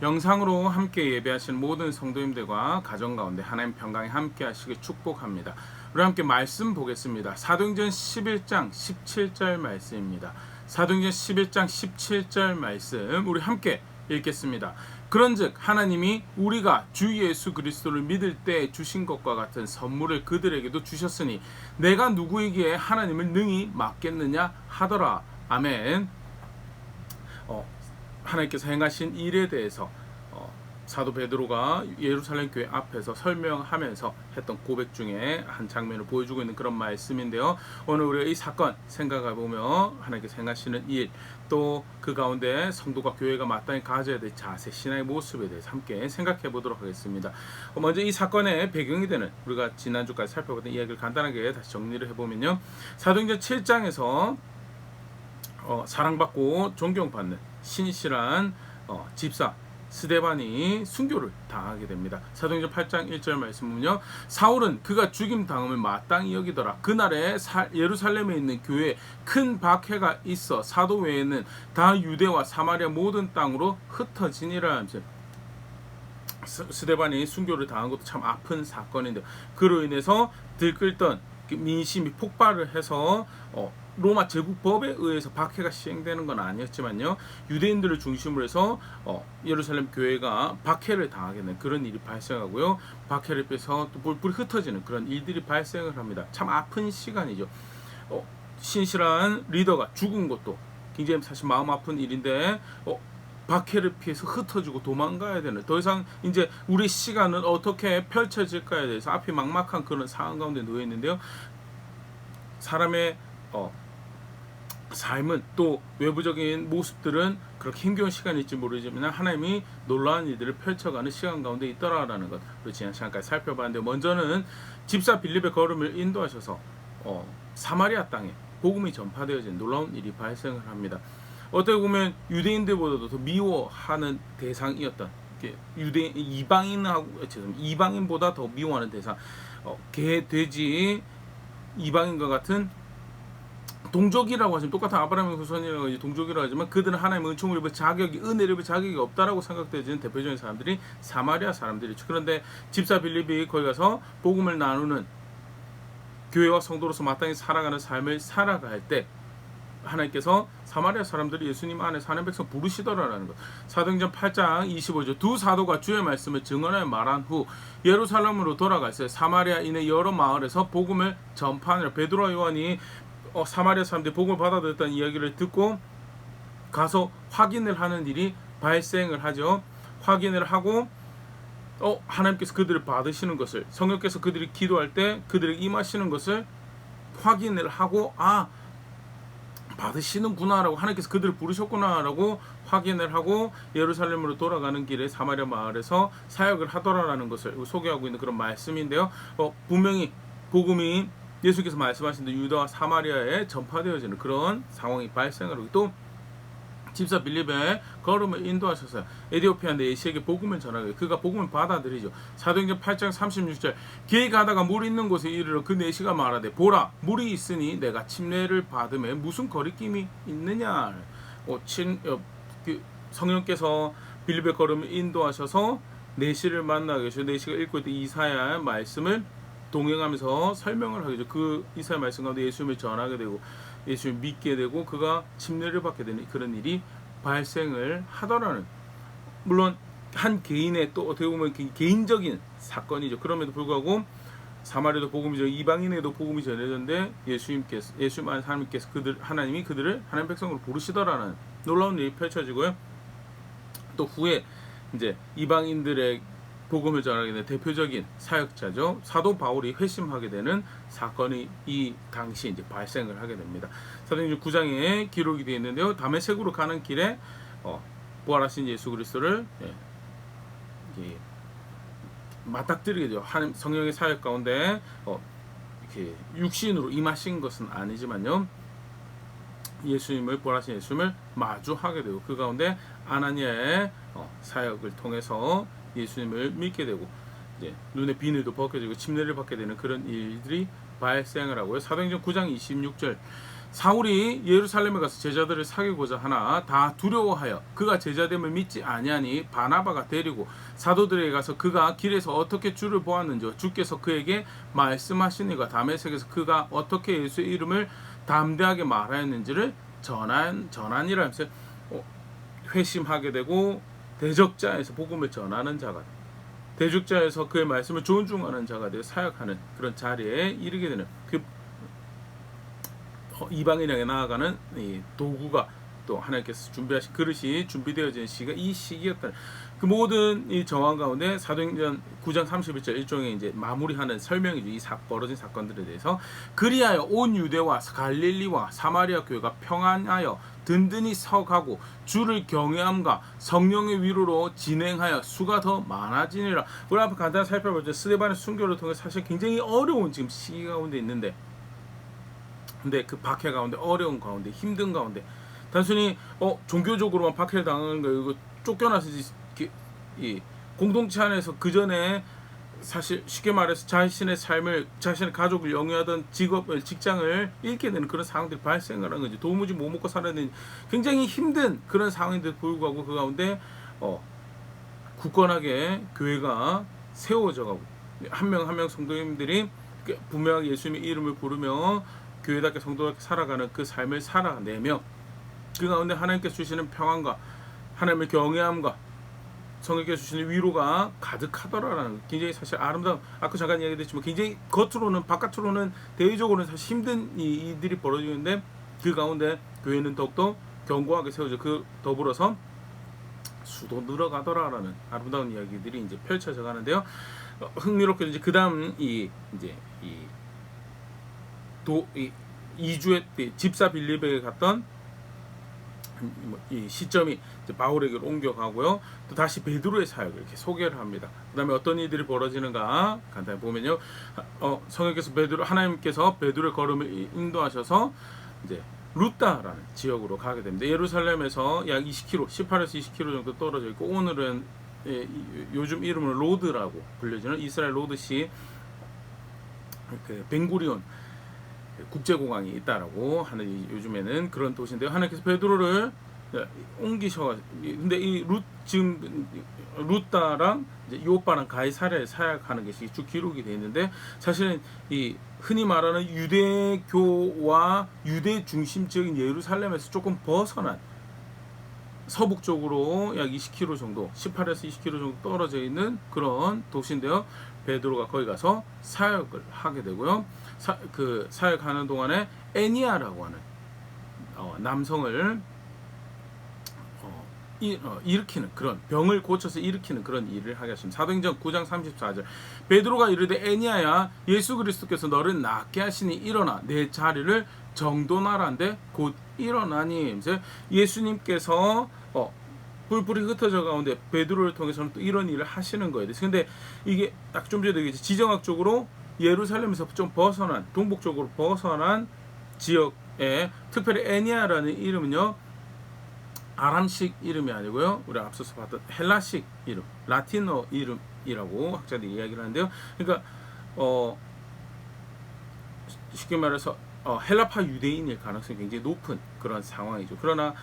영상으로 함께 예배하시는 모든 성도님들과 가정 가운데 하나님 평강에 함께 하시길 축복합니다. 우리 함께 말씀 보겠습니다. 사도행전 11장 17절 말씀입니다. 사도행전 11장 17절 말씀 우리 함께 읽겠습니다. 그런즉 하나님이 우리가 주 예수 그리스도를 믿을 때 주신 것과 같은 선물을 그들에게도 주셨으니 내가 누구에게 하나님을 능히 맡겠느냐 하더라. 아멘. 하나님께서 행하신 일에 대해서 사도 베드로가 예루살렘 교회 앞에서 설명하면서 했던 고백 중에 한 장면을 보여주고 있는 그런 말씀인데요. 오늘 우리가 이 사건 생각해 보면 하나님께서 행하시는 일, 또 그 가운데 성도가 교회가 마땅히 가져야 될 자세, 신앙의 모습에 대해서 함께 생각해 보도록 하겠습니다. 먼저 이 사건의 배경이 되는 우리가 지난주까지 살펴봤던 이야기를 간단하게 다시 정리를 해보면요. 사도행전 7장에서 사랑받고 존경받는 신실한 집사 스데반이 순교를 당하게 됩니다. 사도행전 8장 1절 말씀 보면요. 사울은 그가 죽임 당함을 마땅히 여기더라. 그날에 예루살렘에 있는 교회에 큰 박해가 있어 사도 외에는 다 유대와 사마리아 모든 땅으로 흩어지니라 하면서 스데반이 순교를 당한 것도 참 아픈 사건인데 그로 인해서 들끓던 민심이 폭발을 해서 로마 제국법에 의해서 박해가 시행되는 건 아니었지만요, 유대인들을 중심으로 해서 예루살렘 교회가 박해를 당하게 되는 그런 일이 발생하고요, 박해를 빼서 또 불이 흩어지는 그런 일들이 발생을 합니다. 참 아픈 시간이죠. 신실한 리더가 죽은 것도 굉장히 사실 마음 아픈 일인데 박해를 피해서 흩어지고 도망가야 되는, 더 이상 이제 우리 시간은 어떻게 펼쳐질까에 대해서 앞이 막막한 그런 상황 가운데 놓여 있는데요. 사람의 삶은 또 외부적인 모습들은 그렇게 힘겨운 시간일지 모르지만 하나님이 놀라운 일들을 펼쳐가는 시간 가운데 있더라라는 것, 우리 지난 시간까지 살펴봤는데, 먼저는 집사 빌립의 걸음을 인도하셔서 사마리아 땅에 복음이 전파되어진 놀라운 일이 발생을 합니다. 어떻게 보면 유대인들보다도 더 미워하는 대상이었던, 유대인 이방인보다 더 미워하는 대상, 개, 돼지, 이방인과 같은 동족이라고 하지만, 똑같은 아브라함의 후손이라고 하지 동족이라고 하지만 그들은 하나님의 은총을 입을 자격이, 은혜를 입을 자격이 없다라고 생각되어지는 대표적인 사람들이 사마리아 사람들이죠. 그런데 집사 빌립이 거기 가서 복음을 나누는, 교회와 성도로서 마땅히 살아가는 삶을 살아갈 때 하나님께서 사마리아 사람들이 예수님 안에서 하나님 백성 부르시더라라는 것. 사도행전 8장 25절, 두 사도가 주의 말씀을 증언하여 말한 후 예루살렘으로 돌아갔어요. 사마리아인의 여러 마을에서 복음을 전파하느라. 베드로와 요한이 사마리아 사람들이 복음을 받아들였다는 이야기를 듣고 가서 확인을 하는 일이 발생을 하죠. 확인을 하고 하나님께서 그들을 받으시는 것을, 성령께서 그들이 기도할 때 그들에게 임하시는 것을 확인을 하고, 받으시는구나라고, 하나님께서 그들을 부르셨구나라고 확인을 하고 예루살렘으로 돌아가는 길에 사마리아 마을에서 사역을 하더라라는 것을 소개하고 있는 그런 말씀인데요. 분명히 복음이 예수께서 말씀하신 대로 유다와 사마리아에 전파되어지는 그런 상황이 발생을 하고, 또 집사 빌립의 걸음을 인도하셔서 에디오피아 내시에게 복음을 전하게, 그가 복음을 받아들이죠. 사도행전 8장 36절, 길 가다가 물 있는 곳에 이르러 그 내시가 말하되, 보라, 물이 있으니 내가 침례를 받음에 무슨 거리낌이 있느냐. 성령께서 빌립의 걸음을 인도하셔서 내시를 만나게 하셔서 내시가 읽고 있던 이사야의 말씀을 동행하면서 설명을 하게 되죠. 그 이사야 말씀 가운데 예수님을 전하게 되고 예수님을 믿게 되고 그가 침례를 받게 되는 그런 일이 발생을 하더라는, 물론 한 개인의 또 어떻게 보면 개인적인 사건이죠. 그럼에도 불구하고 사마리아도 복음이 전해, 이방인에도 복음이 전해졌는데 예수님 안에 하나님께서 하나님이 그들을 하나님 백성으로 부르시더라는 놀라운 일이 펼쳐지고요. 또 후에 이제 이방인들의 복음을 전하게 된 대표적인 사역자죠. 사도 바울이 회심하게 되는 사건이 이 당시 이제 발생을 하게 됩니다. 사도행전 9장에 기록이 되어 있는데요. 다메섹으로 가는 길에 부활하신 예수 그리스도를 맞닥뜨리게 되죠. 하나님 성령의 사역 가운데 이렇게 육신으로 임하신 것은 아니지만요, 예수님을, 부활하신 예수님을 마주하게 되고 그 가운데 아나니아의 사역을 통해서 예수님을 믿게 되고 이제 눈에 비늘도 벗겨지고 침례를 받게 되는 그런 일들이 발생을 하고요. 사도행전 9장 26절, 사울이 예루살렘에 가서 제자들을 사귀고자 하나 다 두려워하여 그가 제자됨을 믿지 아니하니 바나바가 데리고 사도들에게 가서 그가 길에서 어떻게 주를 보았는지와 주께서 그에게 말씀하시니가 다메섹에서 그가 어떻게 예수의 이름을 담대하게 말하였는지를 전하니라 하면서 회심하게 되고 대적자에서 복음을 전하는 자가 대적자에서 그의 말씀을 존중하는 자가 되어 사역하는 그런 자리에 이르게 되는 그 이방인 향해 나아가는 이 도구가 또 하나님께서 준비하신 그릇이 준비되어지는 시기가 이 시기였다. 그 모든 이 정황 가운데 사도행전 9장 31절 일종의 이제 마무리하는 설명이죠. 이 벌어진 사건들에 대해서 그리하여 온 유대와 갈릴리와 사마리아 교회가 평안하여 든든히 서가고 주를 경외함과 성령의 위로로 진행하여 수가 더 많아지니라. 우리 앞에 간단히 살펴보죠. 스데반의 순교를 통해 사실 굉장히 어려운 지금 시기 가운데 있는데 근데 그 박해 가운데 어려운 가운데 힘든 가운데 단순히 종교적으로만 박해를 당하는 거 이거 쫓겨나서 이 공동체 안에서 그 전에 사실 쉽게 말해서 자신의 삶을 자신의 가족을 영위하던 직업을 직장을 잃게 되는 그런 상황들이 발생을 한 거지. 도무지 못 먹고 살아야 되는 굉장히 힘든 그런 상황인데도 불구하고 그 가운데 굳건하게 교회가 세워져 가고 한 명 한 명 성도님들이 분명하게 예수님의 이름을 부르며 교회답게 성도답게 살아가는 그 삶을 살아내며 그 가운데 하나님께서 주시는 평안과 하나님의 경외함과 성령께서 주시는 위로가 가득하더라라는 굉장히 사실 아름다운 아까 잠깐 이야기했지만 굉장히 겉으로는 바깥으로는 대외적으로는 사실 힘든 이들이 벌어지는데 그 가운데 교회는 더욱더 견고하게 세워져 그 더불어서 수도 늘어가더라라는 아름다운 이야기들이 이제 펼쳐져 가는데요. 흥미롭게 이제 그다음 이주에 집사 빌립에게 갔던 이 시점이 이제 바울에게로 옮겨가고요. 또 다시 베드로의 사역을 이렇게 소개를 합니다. 그다음에 어떤 일들이 벌어지는가 간단히 보면요. 성령께서 하나님께서 베드로의 걸음을 인도하셔서 이제 루따라는 지역으로 가게 됩니다. 예루살렘에서 약 20km, 18에서 20km 정도 떨어져 있고 오늘은 요즘 이름으로 로드라고 불려지는 이스라엘 로드시 그 벤구리온 국제공항이 있다라고 하는 요즘에는 그런 도시인데요. 하나님께서 베드로를 옮기셔. 근데 지금 루따랑 이제 이 오빠랑 가이사랴에 사역하는 것이 쭉 기록이 되어 있는데 사실은 이 흔히 말하는 유대교와 유대 중심 지역인 예루살렘에서 조금 벗어난 서북쪽으로 약 20km 정도, 18에서 20km 정도 떨어져 있는 그런 도시인데요. 베드로가 거기 가서 사역을 하게 되고요. 그 사역하는 동안에 애니아라고 하는 남성을 일으키는 그런 병을 고쳐서 일으키는 그런 일을 하게 하십니다. 사도행전 9장 34절 베드로가 이르되 애니아야 예수 그리스도께서 너를 낫게 하시니 일어나 내 자리를 정돈하라는데 곧 일어나니 이제 예수님께서 뿔뿔이 흩어져 가운데 베드로를 통해서는 또 이런 일을 하시는 거예요. 근데 이게 딱 좀 전에 지정학적으로 예루살렘에서 좀 벗어난 동북쪽으로 벗어난 지역에 특별히 애니아라는 이름은요 아람식 이름이 아니고요 우리 앞서서 봤던 헬라식 이름 라틴어 이름이라고 학자들이 이야기를 하는데요. 그러니까 쉽게 말해서 헬라파 유대인일 가능성이 굉장히 높은 그런 상황이죠. 그러나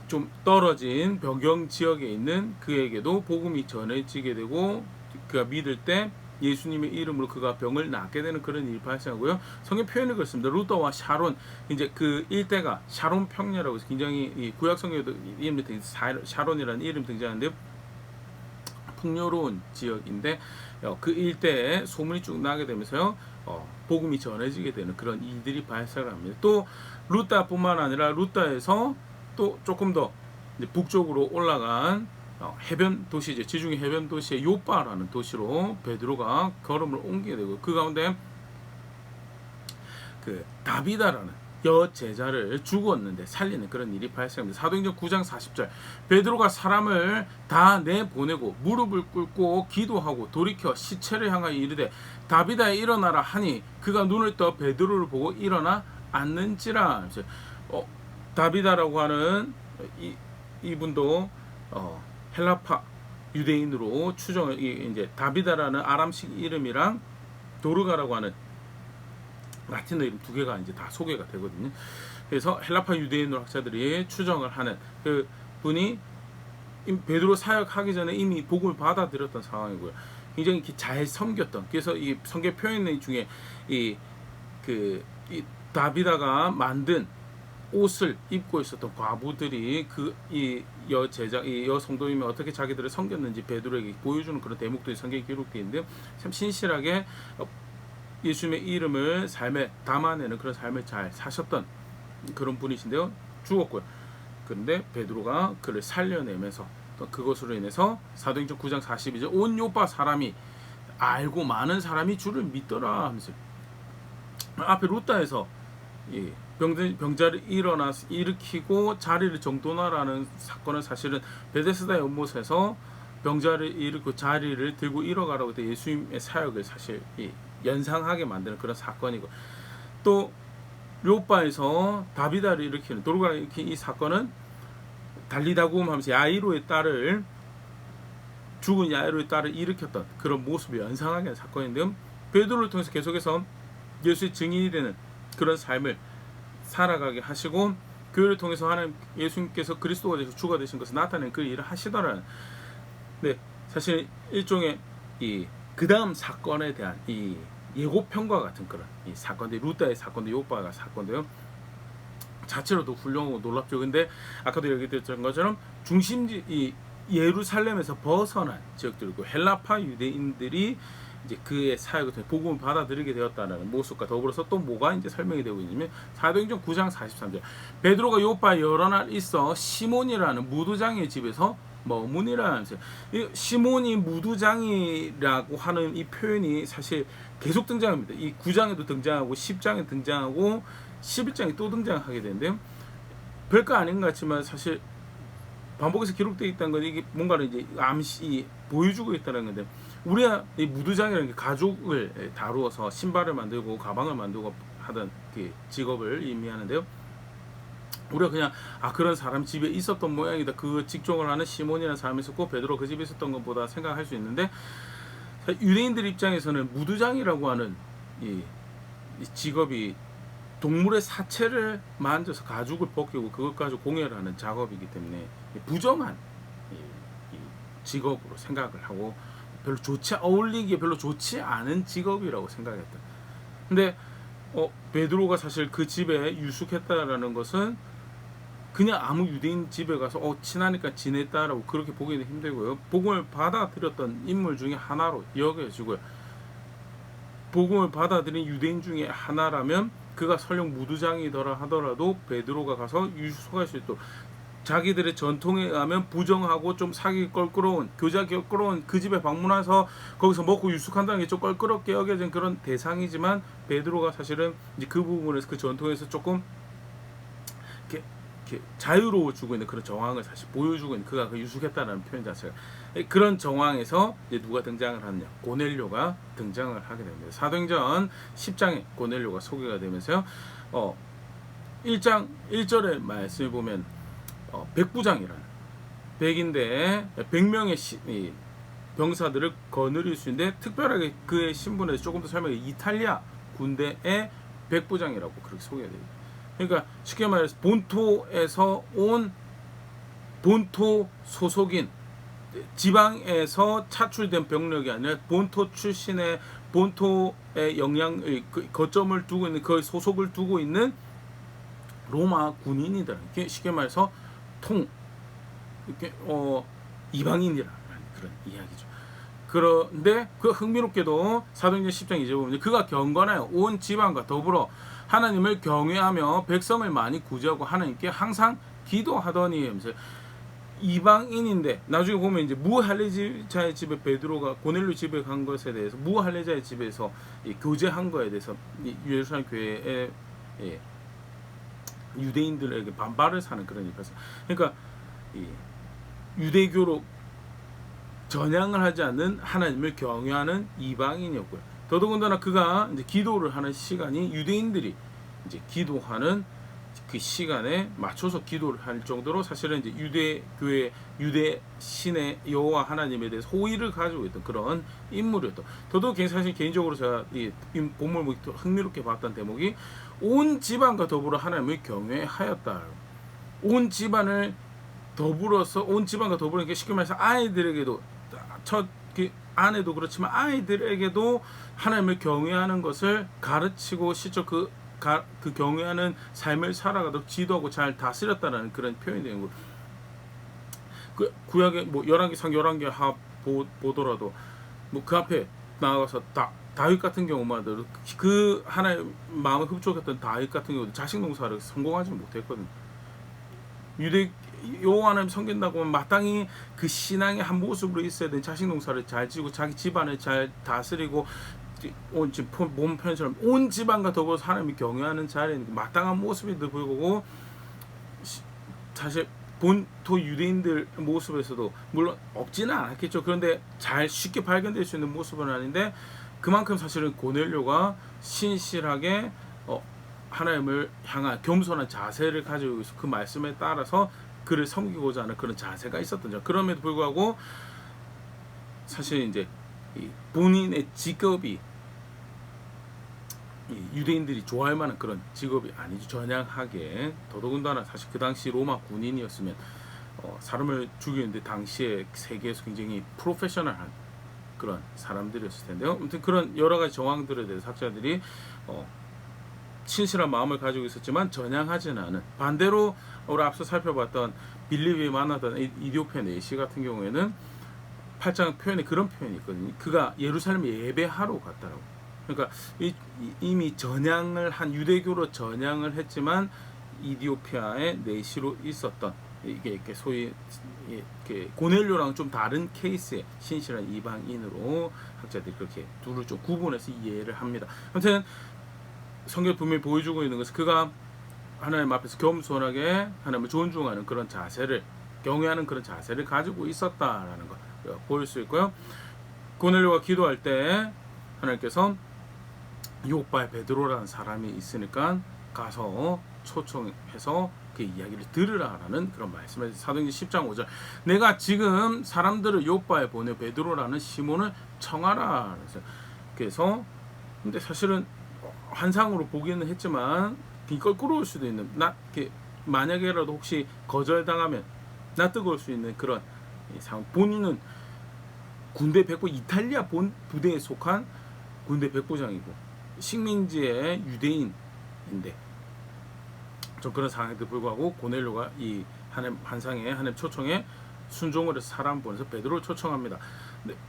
좀 떨어진 변경 지역에 있는 그에게도 복음이 전해지게 되고 그가 믿을 때 예수님의 이름으로 그가 병을 낫게 되는 그런 일이 발생하고요. 성경 표현이 그렇습니다. 루더와 샤론 이제 그 일대가 샤론 평야라고 해서 굉장히 이 구약 성경에도 이름이 샤론이라는 이름 등장하는데 풍요로운 지역인데 그 일대에 소문이 쭉 나게 되면서요. 복음이 전해지게 되는 그런 일들이 발생을 합니다. 또 루따뿐만 아니라 루따에서 또 조금 더 북쪽으로 올라간 해변 도시죠. 지중해 해변 도시의 요빠라는 도시로 베드로가 걸음을 옮기게 되고 그 가운데 그 다비다라는 여제자를 죽었는데 살리는 그런 일이 발생합니다. 사도행전 9장 40절 베드로가 사람을 다 내보내고 무릎을 꿇고 기도하고 돌이켜 시체를 향하여 이르되 다비다에 일어나라 하니 그가 눈을 떠 베드로를 보고 일어나 앉는지라. 다비다라고 하는 이분도 헬라파 유대인으로 추정을 이제 다비다라는 아람식 이름이랑 도르가라고 하는 라틴어 이름 두 개가 이제 다 소개가 되거든요. 그래서 헬라파 유대인으로 학자들이 추정을 하는 그 분이 베드로 사역하기 전에 이미 복음을 받아들였던 상황이고요. 굉장히 잘 섬겼던, 그래서 이 성경 표현 중에 이 다비다가 만든 옷을 입고 있었던 과부들이 이 여성도임이 어떻게 자기들을 섬겼는지 베드로에게 보여주는 그런 대목들이 성경에 기록되어 있는데, 참 신실하게 예수님의 이름을 삶에 담아내는 그런 삶을 잘 사셨던 그런 분이신데요. 죽었고요. 그런데 베드로가 그를 살려내면서 또 그것으로 인해서 사도행전 9장 42절 온 요파 사람이 알고 많은 사람이 주를 믿더라 하면서, 앞에 루다에서 병자를 일으키고 자리를 정돈하라는 사건은 사실은 베데스다 연못에서 병자를 일으키고 자리를 들고 일어가라고 때 예수님의 사역을 사실 연상하게 만드는 그런 사건이고, 또 요바에서 다비다를 일으키는 도르가 일으킨 이 사건은 달리다굼 하면서 야이로의 딸을, 죽은 야이로의 딸을 일으켰던 그런 모습을 연상하게 하는 사건인데요. 베드로를 통해서 계속해서 예수의 증인이 되는 그런 삶을 살아가게 하시고, 교회를 통해서 하나님 예수님께서 그리스도가 되셔서 주가 되신 것을 나타내는 그 일을 하시더라는, 네, 사실 일종의 그 다음 사건에 대한 이 예고편과 같은 그런 이 사건들, 루다의 사건도 요바가 사건도요, 자체로도 훌륭하고 놀랍죠. 근데 아까도 얘기했던 것처럼 중심지 이 예루살렘에서 벗어난 지역들이고 헬라파 유대인들이 이제 그의 사역을 통해 복음을 받아들이게 되었다는 모습과 더불어서 또 뭐가 이제 설명이 되고 있냐면, 사도행전 9장 43절 베드로가 요파에 여러 날 있어 시몬이라는 무두장의 집에서 머무니라 하면서, 시몬이 무두장이라고 하는 이 표현이 사실 계속 등장합니다. 이 9장에도 등장하고 10장에 등장하고 11장에 또 등장하게 되는데요. 별거 아닌 것 같지만 사실 반복해서 기록되어 있다는 건 이게 뭔가를 이제 암시 보여주고 있다는 건데, 우리가 이 무두장이라는 게 가죽을 다루어서 신발을 만들고 가방을 만들고 하던 그 직업을 의미하는데요. 우리가 그냥 그런 사람 집에 있었던 모양이다, 그 직종을 하는 시몬이라는 사람이 있었고 베드로 그 집에 있었던 것보다 생각할 수 있는데, 유대인들 입장에서는 무두장이라고 하는 이 직업이 동물의 사체를 만져서 가죽을 벗기고 그것 가지고 공예를 하는 작업이기 때문에 부정한 직업으로 생각을 하고 별로 어울리기에 별로 좋지 않은 직업이라고 생각했다. 근데 베드로가 사실 그 집에 유숙했다라는 것은 그냥 아무 유대인 집에 가서 친하니까 지냈다라고 그렇게 보기는 힘들고요. 복음을 받아들였던 인물 중에 하나로 여겨지고요. 복음을 받아들인 유대인 중에 하나라면 그가 설령 무두장이더라 하더라도 베드로가 가서 유숙할 수 있도록, 자기들의 전통에 의하면 부정하고 좀 사기 껄끄러운, 교자 껄끄러운 그 집에 방문해서 거기서 먹고 유숙한다는 게 좀 껄끄럽게 여겨진 그런 대상이지만, 베드로가 사실은 이제 그 부분에서 그 전통에서 조금 이렇게 자유로워지고 있는 그런 정황을 사실 보여주고 있는, 그가 그 유숙했다는 표현 자체가 그런 정황에서 이제 누가 등장을 하느냐, 고넬료가 등장을 하게 됩니다. 사도행전 10장에 고넬료가 소개가 되면서요, 1장 1절의 말씀을 보면 백부장이라는, 백인데 100명의 병사들을 거느릴 수 있는데, 특별하게 그의 신분에 조금 더 설명해 이탈리아 군대의 백부장이라고 그렇게 소개가 됩니다. 그러니까 쉽게 말해서 본토에서 온, 본토 소속인, 지방에서 차출된 병력이 아니라 본토 출신의, 본토의 영향 거점을 두고 있는, 그 소속을 두고 있는 로마 군인이다. 쉽게 말해서 이렇게 이방인이라는 그런 이야기죠. 그런데 그 흥미롭게도 사도행전 10장 2절 보면 그가 경건하여 온 지방과 더불어 하나님을 경외하며 백성을 많이 구제하고 하나님께 항상 기도하더니 하면서, 이방인인데 나중에 보면 이제 무할례자의 집에 베드로가 고넬료 집에 간 것에 대해서, 무할례자의 집에서 교제한 거에 대해서 예루살렘 교회의 유대인들에게 반발을 사는 그런 일이었어요. 그러니까 유대교로 전향을 하지 않는 하나님을 경외하는 이방인이었고요. 더더군다나 그가 이제 기도를 하는 시간이 유대인들이 이제 기도하는 그 시간에 맞춰서 기도를 할 정도로 사실은 이제 유대 교회 유대 신의 여호와 하나님에 대해서 호의를 가지고 있던 그런 인물이었던. 저도 사실 개인적으로 제가 이 본문을 흥미롭게 봤던 대목이 온 집안과 더불어 하나님을 경외하였다. 온 집안을 더불어서 온 집안과 더불어 이렇게 쉽게 말해서 아이들에게도 첫 그 아내도 그렇지만 아이들에게도 하나님을 경외하는 것을 가르치고 실제 그 경외하는 삶을 살아가도록 지도하고 잘 다스렸다는 그런 표현이 되는 거. 그 구약의 뭐 열왕기상 11개 하 보더라도 뭐 그 앞에 나가서 다윗 같은 경우만 해도 그 하나의 마음을 흡족했던 다윗 같은 경우도 자식 농사를 성공하지 못했거든. 유대 여호와 하나님 섬긴다고 하면 마땅히 그 신앙의 한 모습으로 있어야 되는 자식 농사를 잘 지고 자기 집안을 잘 다스리고 몸 편처럼 온 집안과 더불어서 하나님을 경외하는 자리에 마땅한 모습인데도 불구하고 사실 본토 유대인들 모습에서도 물론 없지는 않았겠죠. 그런데 잘 쉽게 발견될 수 있는 모습은 아닌데 그만큼 사실은 고넬료가 신실하게 하나님을 향한 겸손한 자세를 가지고 있어 그 말씀에 따라서 그를 섬기고자 하는 그런 자세가 있었던 점. 그럼에도 불구하고 사실 이제 본인의 직업이 유대인들이 좋아할 만한 그런 직업이 아니죠. 전향하게. 더더군다나 사실 그 당시 로마 군인이었으면 사람을 죽이는데 당시에 세계에서 굉장히 프로페셔널한 그런 사람들이었을 텐데요. 아무튼 그런 여러 가지 정황들에 대해서 학자들이 신실한 마음을 가지고 있었지만 전향하지는 않은, 반대로 우리 앞서 살펴봤던 빌립이 만나던 이디오피아 내시 같은 경우에는 8장 표현에 그런 표현이 있거든요. 그가 예루살렘에 예배하러 갔다라고. 그러니까 이미 전향을 한 유대교로 전향을 했지만 이디오피아의 내시로 있었던 이게 이렇게 소위 이렇게 고넬료랑 좀 다른 케이스의 신실한 이방인으로 학자들이 그렇게 둘을 좀 구분해서 이해를 합니다. 아무튼 성경 분명히 보여주고 있는 것은 그가 하나님 앞에서 겸손하게 하나님을 존중하는 그런 자세를, 경외하는 그런 자세를 가지고 있었다라는 걸 보일 수 있고요. 고넬료가 기도할 때 하나님께서 요바의 베드로라는 사람이 있으니까 가서 초청해서 그 이야기를 들으라라는 그런 말씀을 사도행전 10장 5절 내가 지금 사람들을 요바에 보내 베드로라는 시몬을 청하라. 그래서 근데 사실은 환상으로 보기는 했지만 거꾸로울 수도 있는, 만약에라도 혹시 거절당하면 낯뜨거울 수 있는 그런 상황. 본인은 군대 백부, 이탈리아 본 부대에 속한 군대 백부장이고 식민지의 유대인인데 좀 그런 상황에도 불구하고 고넬료가 이 하나님 환상에 하나님 초청에 순종을 해서 사람 보내서 베드로를 초청합니다.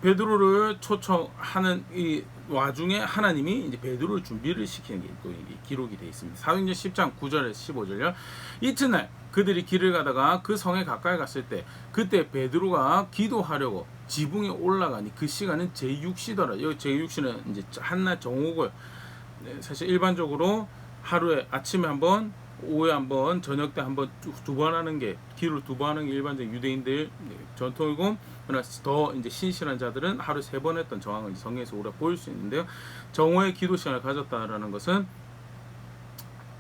베드로를 초청하는 이 와중에 하나님이 이제 베드로를 준비를 시키는 게 또 기록이 되어 있습니다. 사도행전 10장 9절에서 15절요. 이튿날 그들이 길을 가다가 그 성에 가까이 갔을 때 그때 베드로가 기도하려고 지붕에 올라가니 그 시간은 제6시더라. 여기 제6시는 이제 한낮 정오고요. 사실 일반적으로 하루에 아침에 한번, 오후에 한번, 저녁 때 한번 두 번 하는 게, 기도를 두 번 하는 게 일반적인 유대인들 전통이고, 그러나 더 이제 신실한 자들은 하루 3번 했던 정황을 성경에서 우리가 보일 수 있는데요. 정오의 기도 시간을 가졌다라는 것은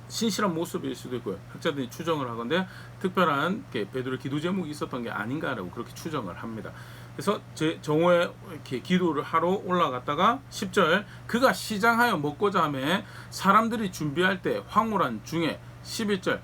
신실한 모습일 수도 있고요. 학자들이 추정을 하건데 특별한 베드로의 기도 제목이 있었던 게 아닌가라고 그렇게 추정을 합니다. 그래서 정오에 이렇게 기도를 하러 올라갔다가 10절 그가 시장하여 먹고자 하며 사람들이 준비할 때 황홀한 중에 11절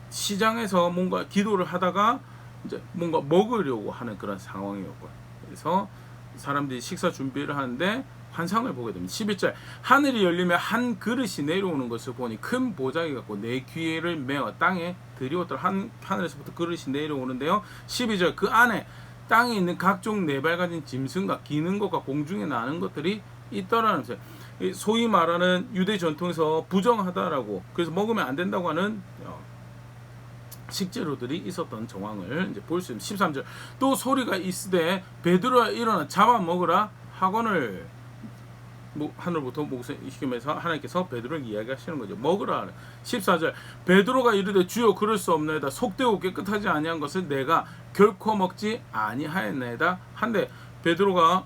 시장에서 뭔가 기도를 하다가 이제 뭔가 먹으려고 하는 그런 상황이었고요. 그래서 사람들이 식사 준비를 하는데 환상을 보게 됩니다. 11절 하늘이 열리며 한 그릇이 내려오는 것을 보니 큰 보자기 같고 내 귀를 메어 땅에 들이었더라. 하늘에서부터 그릇이 내려오는데요. 12절 그 안에 땅에 있는 각종 네발 가진 짐승과 기는 것과 공중에 나는 것들이 있더라는 것을, 소위 말하는 유대 전통에서 부정하다라고, 그래서 먹으면 안 된다고 하는 식재료들이 있었던 정황을 이제 볼 수 있습니다. 13절 또 소리가 있으되 베드로야 일어나 잡아 먹으라 하거늘, 하늘부터 목소리시키면서 하나님께서 베드로를 이야기하시는 거죠. 먹으라. 14절 베드로가 이르되 주여 그럴 수 없나이다. 속되고 깨끗하지 아니한 것을 내가 결코 먹지 아니하였나이다 한데 베드로가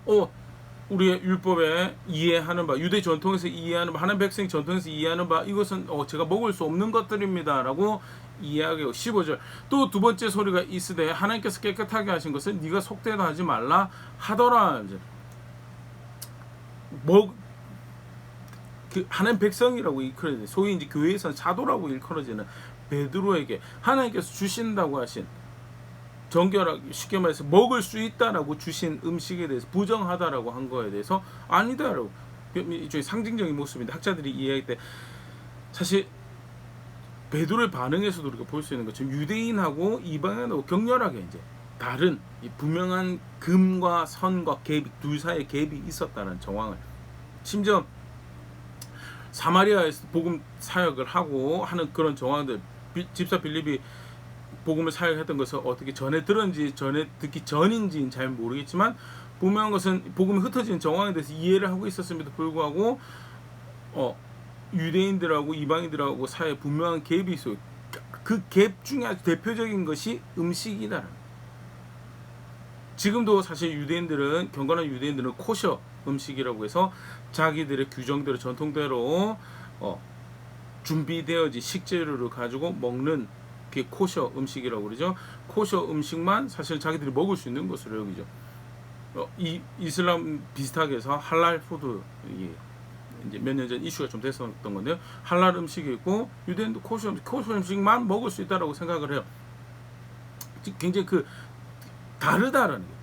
우리의 율법에 이해하는 바, 유대 전통에서 이해하는 바, 하나님 백성 전통에서 이해하는 바, 이것은 제가 먹을 수 없는 것들입니다라고 이해하고 15절 또 두 번째 소리가 있으되 하나님께서 깨끗하게 하신 것은 네가 속되다 하지 말라 하더라. 이제 그 하나님 백성이라고 일컬어지는 소위 이제 교회에서는 사도라고 일컬어지는 베드로에게 하나님께서 주신다고 하신 정결하게 쉽게 말해서 먹을 수 있다라고 주신 음식에 대해서 부정하다라고 한 거에 대해서 아니다라고 일종의 상징적인 모습인데 학자들이 이해할 때 사실 베드로의 반응에서도 우리가 볼 수 있는 것처럼 유대인하고 이방인하고 격렬하게 이제 다른 이 분명한 금과 선과 갭 둘 사이에 갭이 있었다는 정황을 심지어 사마리아에서 복음 사역을 하고 하는 그런 정황들 집사 빌립이 복음을 사역했던 것을 어떻게 전에 들었는지 전에 듣기 전인지는 잘 모르겠지만 분명한 것은 복음이 흩어진 정황에 대해서 이해를 하고 있었음에도 불구하고 유대인들하고 이방인들하고 사이에 분명한 갭이 있어요. 그 갭 중에 아주 대표적인 것이 음식이다. 지금도 사실 유대인들은 경건한 유대인들은 코셔 음식이라고 해서 자기들의 규정대로 전통대로 준비되어진 식재료를 가지고 먹는 게 코셔 음식이라고 그러죠. 코셔 음식만 사실 자기들이 먹을 수 있는 것으로 여기죠. 이 이슬람 비슷하게 해서 할랄 푸드 이제 몇 년 전 이슈가 좀 됐었던 건데요. 할랄 음식이 있고 유대인도 코셔 음식만 먹을 수 있다라고 생각을 해요. 굉장히 다르다라는 게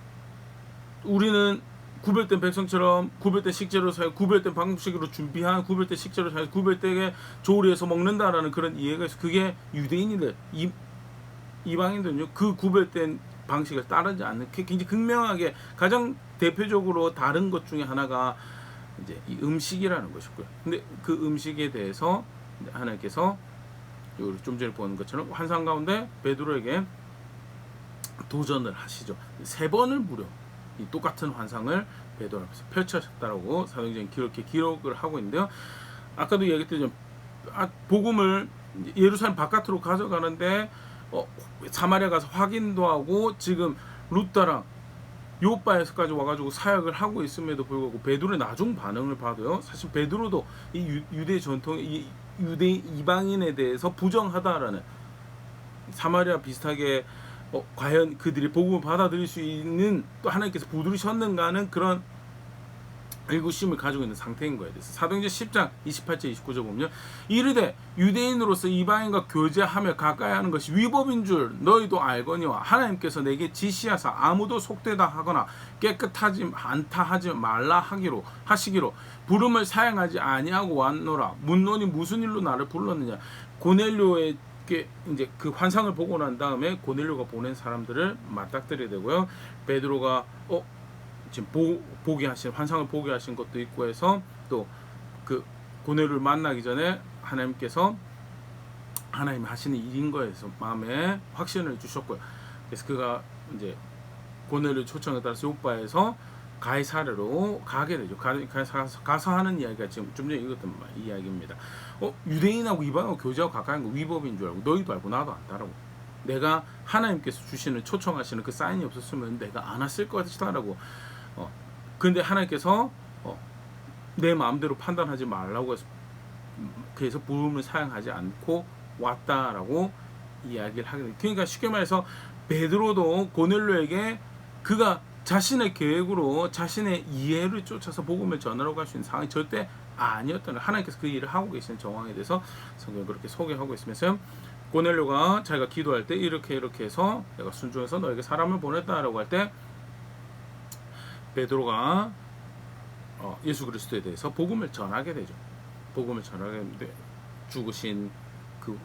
우리는 구별된 백성처럼 구별된 식재료 사용, 구별된 방식으로 준비한 구별된 식재료 사용, 구별되게 조리해서 먹는다라는 그런 이해가 있어. 그게 유대인들, 이방인들은요 그 구별된 방식을 따르지 않는 굉장히 극명하게 가장 대표적으로 다른 것 중에 하나가 이제 이 음식이라는 것이고요. 근데 그 음식에 대해서 하나님께서 좀 전에 보는 것처럼 환상 가운데 베드로에게 도전을 하시죠. 3번을 무려 이 똑같은 환상을 베드로 앞에서 펼쳐졌다라고 사도행전에 이렇게 기록을 하고 있는데요. 아까도 얘기했듯이 복음을 예루살렘 바깥으로 가져가는데 사마리아 가서 확인도 하고 지금 루다랑 요바에서까지 와가지고 사역을 하고 있음에도 불구하고 베드로의 나중 반응을 봐도요. 사실 베드로도 이 유대 전통, 이 유대 이방인에 대해서 부정하다라는 사마리아 비슷하게 과연 그들이 복음을 받아들일 수 있는 또 하나님께서 부두르셨는가 하는 그런 의구심을 가지고 있는 상태인 거에 대해서 사도행전 10장 28절 29절 보면 이르되 유대인으로서 이방인과 교제하며 가까이 하는 것이 위법인 줄 너희도 알거니와 하나님께서 내게 지시하사 아무도 속되다 하거나 깨끗하지 않다 하지 말라 하시기로 부름을 사양하지 아니하고 왔노라. 묻노니 무슨 일로 나를 불렀느냐. 고넬료의 이제 그 환상을 보고 난 다음에 고넬료가 보낸 사람들을 맞닥뜨리게 되고요. 베드로가 지금 보게 하신 환상을 보게 하신 것도 있고 해서 또 그 고넬료를 만나기 전에 하나님께서 하나님이 하시는 일인 거에서 마음에 확신을 주셨고요. 그래서 그가 이제 고넬료 초청에 따라서 요바에서 가이사랴로 가게 되죠. 가서 하는 이야기가 지금 좀 전에 읽었던 이야기입니다. 유대인하고 이방하고 교제하고 가까이 한 거 위법인 줄 알고 너희도 알고 나도 안다라고. 내가 하나님께서 주시는 초청하시는 그 사인이 없었으면 내가 안 왔을 것이다라고. 근데 하나님께서 내 마음대로 판단하지 말라고 해서 그래서 부름을 사용하지 않고 왔다라고 이야기를 하게 됩니다. 그러니까 쉽게 말해서 베드로도 고넬료에게 그가 자신의 계획으로 자신의 이해를 쫓아서 복음을 전하러 갈 수 있는 상황이 절대 아니었다는 하나님께서 그 일을 하고 계시는 정황에 대해서 성경을 그렇게 소개하고 있으면서 고넬료가 자기가 기도할 때 이렇게 해서 내가 순종해서 너에게 사람을 보냈다라고 할 때 베드로가 예수 그리스도에 대해서 복음을 전하게 되죠. 복음을 전하게 되는데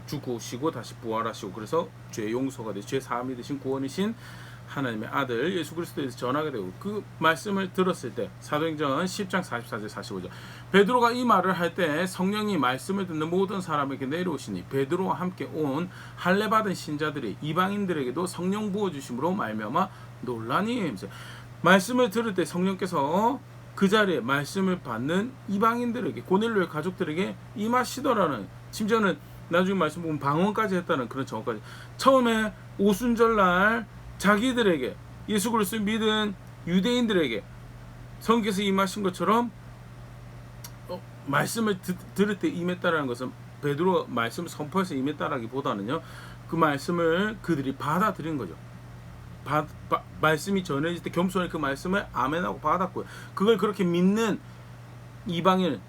죽으시고 다시 부활하시고 그래서 죄 용서가 되신 죄 사함이 되신 구원이신 하나님의 아들 예수 그리스도에 대해서 전하게 되고 그 말씀을 들었을 때 사도행전 10장 44절 45절 베드로가 이 말을 할 때 성령이 말씀을 듣는 모든 사람에게 내려오시니 베드로와 함께 온 할례 받은 신자들이 이방인들에게도 성령 부어주심으로 말미암아 놀라니. 말씀을 들을 때 성령께서 그 자리에 말씀을 받는 이방인들에게 고넬료의 가족들에게 임하시더라는 심지어는 나중에 말씀 보면 방언까지 했다는 그런 정언까지 처음에 오순절날 자기들에게 예수 그리스도를 믿은 유대인들에게 성령께서 임하신 것처럼 말씀을 들을 때 임했다라는 것은 베드로 말씀을 선포해서 임했다라기보다는요, 그 말씀을 그들이 받아들인 거죠. 말씀이 전해질 때 겸손히 그 말씀을 아멘하고 받았고요. 그걸 그렇게 믿는 이방인,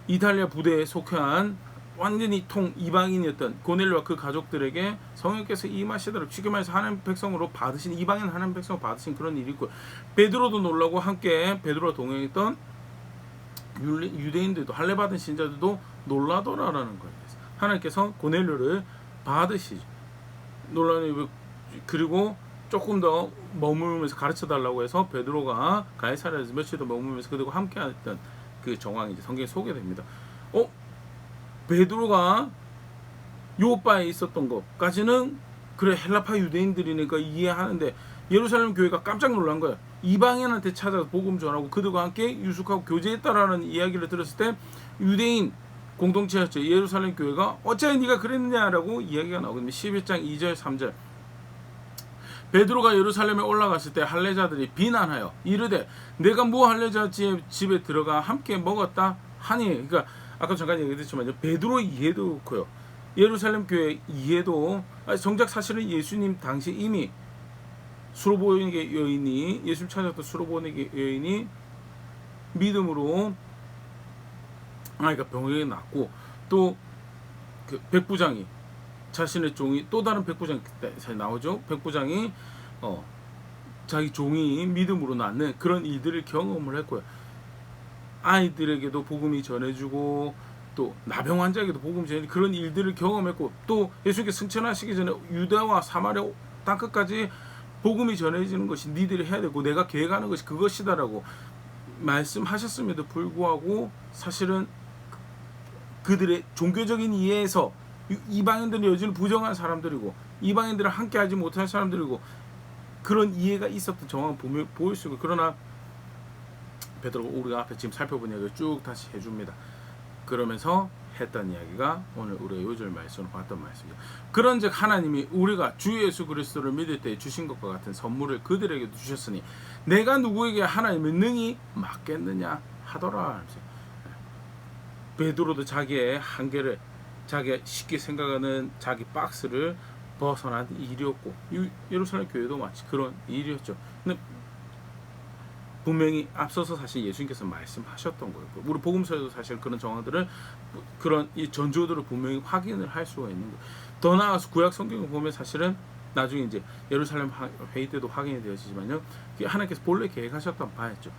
이탈리아 부대에 속한 완전히 이방인이었던 고넬료와 그 가족들에게 성령께서 임하시도록, 쉽게 말해서 하나님 백성으로 받으신, 이방인 하나님 백성으로 받으신 그런 일이 있고, 베드로도 놀라고 함께 베드로와 동행했던 유대인들도, 할례 받은 신자들도 놀라더라라는 거예요. 하나님께서 고넬료를 받으시죠. 놀라는, 그리고 조금 더 머물면서 가르쳐 달라고 해서 베드로가 가이사랴에서 며칠 더 머물면서 그들과 함께했던 그 정황이 이제 성경에 소개됩니다. 베드로가 요바에 있었던 것까지는 그래 헬라파 유대인들이니까 이해하는데, 예루살렘 교회가 깜짝 놀란 거야. 이방인한테 찾아서 복음 전하고 그들과 함께 유숙하고 교제했다라는 이야기를 들었을 때, 유대인 공동체였죠. 예루살렘 교회가 어째 네가 그랬느냐라고 이야기가 나오거든요. 11장 2절 3절. 베드로가 예루살렘에 올라갔을 때 할례자들이 비난하여 이르되 내가 뭐 할례자 집에 들어가 함께 먹었다 하니. 그러니까 아까 잠깐 얘기했지만요, 베드로의 이해도 그렇고요, 예루살렘 교회 이해도, 정작 사실은 예수님 당시 이미 수로보니게 여인이, 예수님 찾았던 수로보니게 여인이 믿음으로 아이가 병에 났고, 또 그 백부장이, 자신의 종이, 또 다른 백부장이 그때 잘 나오죠. 백부장이 자기 종이 믿음으로 낳는 그런 일들을 경험을 했고요. 아이들에게도 복음이 전해주고, 또 나병 환자에게도 복음 전해, 그런 일들을 경험했고, 또 예수님께 승천하시기 전에 유다와 사마리아 땅끝까지 복음이 전해지는 것이 니들이 해야 되고 내가 계획하는 것이 그것이다라고 말씀하셨음에도 불구하고, 사실은 그들의 종교적인 이해에서 이방인들은 여전히 부정한 사람들이고, 이방인들을 함께하지 못할 사람들이고, 그런 이해가 있었던 정황을 보일 수 있고, 그러나 베드로가 우리가 앞에 지금 살펴본 이야기를 쭉 다시 해줍니다. 그러면서 했던 이야기가 오늘 우리가 요절 말씀으로 봤던 말씀이죠. 그런즉 하나님이 우리가 주 예수 그리스도를 믿을 때 주신 것과 같은 선물을 그들에게 주셨으니 내가 누구에게 하나님을 능히 맡겠느냐 하더라. 베드로도 자기의 한계를, 자기가 쉽게 생각하는 자기 박스를 벗어난 일이었고, 예루살렘 교회도 마치 그런 일이었죠. 근데 분명히 앞서서 사실 예수님께서 말씀하셨던 거였고, 우리 복음서에도 사실 그런 정황들을, 그런 이 전조들을 분명히 확인을 할 수가 있는 거예요. 더 나아가서 구약 성경을 보면 사실은 나중에 이제 예루살렘 회의 때도 확인이 되어지지만요, 하나님께서 본래 계획하셨던 바였죠.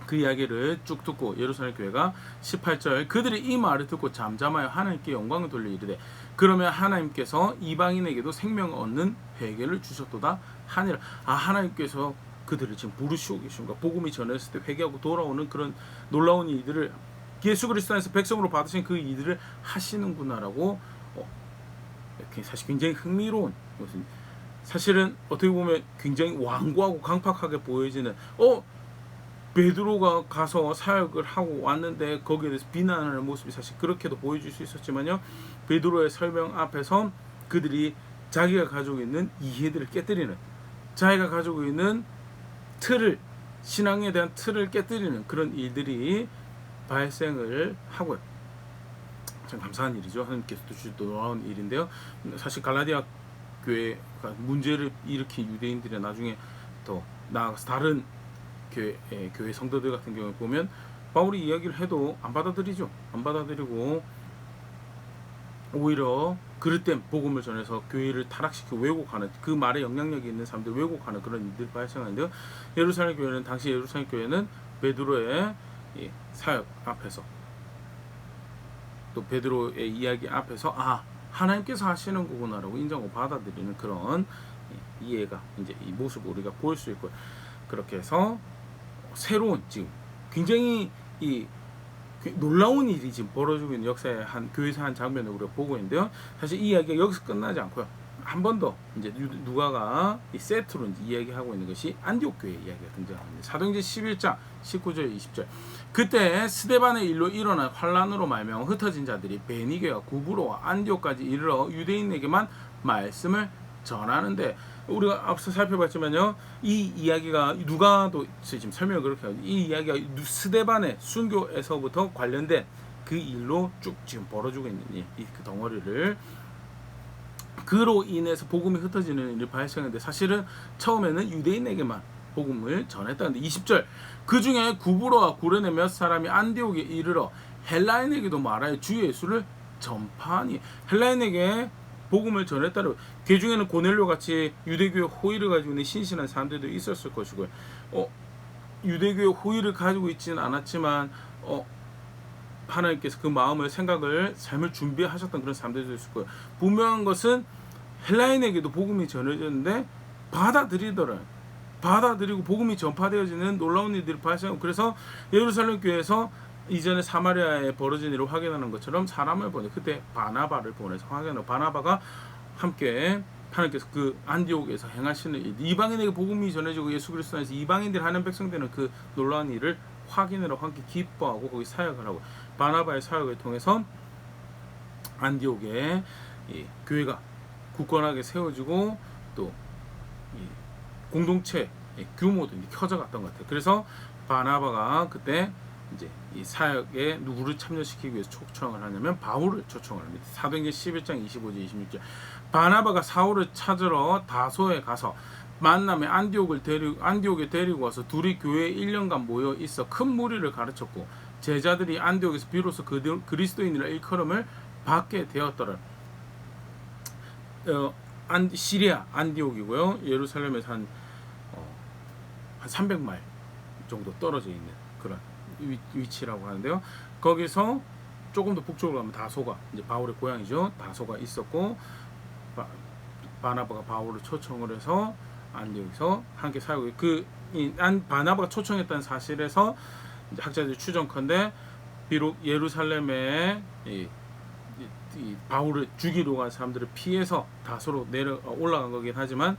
그 이야기를 쭉 듣고 예루살렘 교회가 18절, 그들이 이 말을 듣고 잠잠하여 하나님께 영광을 돌려 이르되 그러면 하나님께서 이방인에게도 생명을 얻는 회개를 주셨도다 하니라. 하나님께서 그들을 지금 부르시고 계신가, 복음이 전했을 때 회개하고 돌아오는 그런 놀라운 일들을 예수 그리스도 안에서 백성으로 받으신 그 일들을 하시는구나라고, 사실 굉장히 흥미로운 것은, 사실은 어떻게 보면 굉장히 완고하고 강팍하게 보여지는, 베드로가 가서 사역을 하고 왔는데 거기에 대해서 비난하는 모습이 사실 그렇게도 보여줄 수 있었지만요, 베드로의 설명 앞에서 그들이 자기가 가지고 있는 이해들을 깨뜨리는, 자기가 가지고 있는 틀을, 신앙에 대한 틀을 깨뜨리는 그런 일들이 발생을 하고요. 참 감사한 일이죠. 하나님께서 주신 놀라운 일인데요. 사실 갈라디아 교회가 문제를 일으킨 유대인들이 나중에 더 나아가서 다른 교회 성도들 같은 경우에 보면 바울이 이야기를 해도 안 받아들이죠. 안 받아들이고 오히려 그릇된 복음을 전해서 교회를 타락시키고 왜곡하는, 그 말에 영향력이 있는 사람들 왜곡하는 그런 일들이 발생하는데요. 예루살렘 교회는, 당시 예루살렘 교회는 베드로의 사역 앞에서, 또 베드로의 이야기 앞에서 하나님께서 하시는 거구나라고 인정하고 받아들이는 그런 이해가, 이제 이 모습을 우리가 볼 수 있고요. 그렇게 해서 새로운, 지금 굉장히 이 놀라운 일이 지금 벌어지고 있는 역사의 한 교회에서 한 장면을 우리가 보고 있는데요. 사실 이 이야기가 여기서 끝나지 않고요. 한 번 더 이제 누가가 이 세트로 이제 이야기하고 있는 것이 안디옥 교회 이야기가 등장합니다. 사도행전 11장 19절 20절. 그때 스데반의 일로 일어난 환란으로 말미암아 흩어진 자들이 베니게와 구브로와 안디옥까지 이르러 유대인에게만 말씀을 전하는데 우리가 앞서 살펴봤지만요, 이 이야기가 누가도 지금 설명을 그렇게 하죠. 이 이야기가 스데반의 순교에서부터 관련된 그 일로 쭉 지금 벌어지고 있는 그 덩어리를, 그로 인해서 복음이 흩어지는 일이 발생했는데, 사실은 처음에는 유대인에게만 복음을 전했다는데 20절, 그 중에 구브로와 구레네 몇 사람이 안디옥에 이르러 헬라인에게도 말하여 주 예수를 전파하니. 헬라인에게 복음을 전했다는, 그 중에는 고넬료 같이 유대교의 호의를 가지고 있는 신실한 사람들도 있었을 것이고요. 유대교의 호의를 가지고 있지는 않았지만 하나님께서 그 마음을, 생각을, 삶을 준비하셨던 그런 사람들도 있을 거예요. 분명한 것은 헬라인에게도 복음이 전해졌는데 받아들이고 복음이 전파되어지는 놀라운 일들이 발생하고, 그래서 예루살렘 교회에서 이전에 사마리아에 벌어진 일을 확인하는 것처럼 사람을 보내, 그때 바나바를 보내서 확인하고, 바나바가 함께 하나님께서 그 안디옥에서 행하시는 일, 이방인에게 복음이 전해지고 예수 그리스도 안에서 이방인들이 하나님 백성 되는 그 놀라운 일을 확인하러 함께 기뻐하고 거기 사역을 하고, 바나바의 사역을 통해서 안디옥에 교회가 굳건하게 세워지고 또 공동체 규모도 커져갔던 것 같아요. 그래서 바나바가 그때 이제 이 사역에 누구를 참여시키기 위해서 초청을 하냐면 바울을 초청을 합니다. 사도행전 11장 25절 26절. 바나바가 사울을 찾으러 다소에 가서 만남에 안디옥에 데리고 와서 둘이 교회에 1년간 모여 있어 큰 무리를 가르쳤고, 제자들이 안디옥에서 비로소 그리스도인이라 일컬음을 받게 되었더라. 시리아 안디옥이고요. 예루살렘에서 한 300마일 정도 떨어져 있는 그런 위치라고 하는데요. 거기서 조금 더 북쪽으로 가면 다소가, 이제 바울의 고향이죠. 다소가 있었고, 바나바가 바울을 초청을 해서 안디옥에서 함께 사역을, 바나바가 초청했다는 사실에서 이제 학자들이 추정컨대 비록 예루살렘에 이 바울을 죽이러 간 사람들을 피해서 다소로 올라간 거긴 하지만,